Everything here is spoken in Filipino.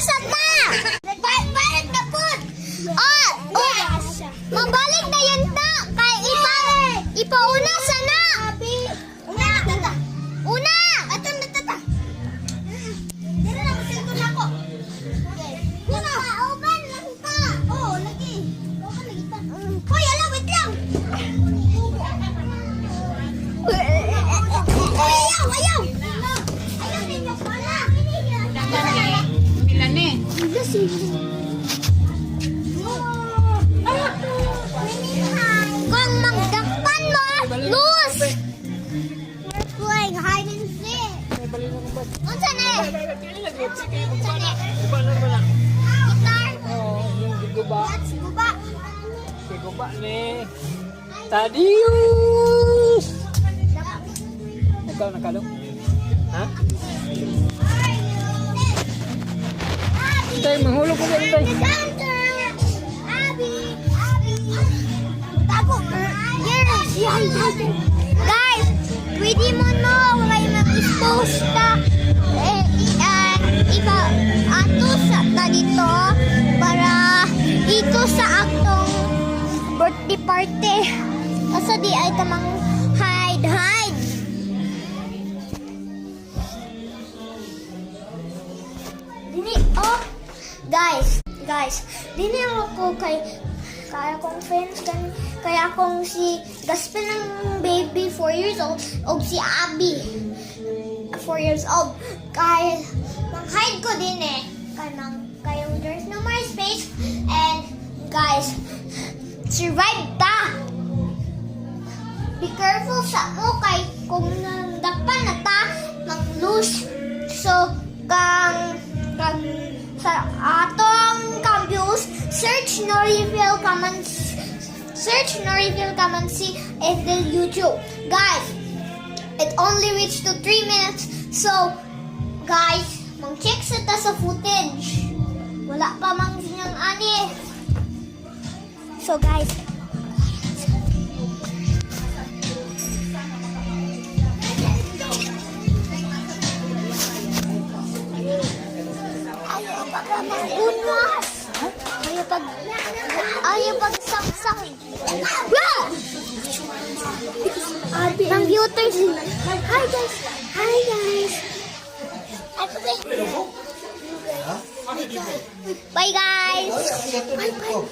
Nasad na! Balik na po! Oh! Mabalik na yun na! Kaya ipauna sana! Una! Una! Tata! Dito na, masilko na ako. Una! Open lang ka! Oo, lagi. Open lagi pa. Hoy, ala, wait lang! Ayaw! Ayaw ninyo pala! Ilan eh? Kung magdakpan mo, lose! We're playing hide and seek. Unsa na eh? Unsa na eh? Guitar? Yung guba. Let's guba. Guba ni Tadius! Ikaw nakalong? Ha? Tay, mahulog ko din, tay. Guys, pwede mo no kay mag-expose ka iba ato sa dito para dito sa aktong birthday party. Asa di ay tamang hide. Dini, oh, guys, dini ako kaya kong friends kaya akong si Gaspel ng baby 4 years old o si Abby 4 years old. Kaya mang-hide ko din eh kayong there's no more space and guys, survive ta. Be careful sa mo kay kung nadakpan na ta mag-lose. So kang sa atong campus search no refill kamansi in the YouTube. Guys, it only reached to 3 minutes. So guys, mang-check sa ta sa footage. Wala pa mang sinyang ani. So guys, ayaw pag saksak. Computers. Hi guys. Bye guys. Bye.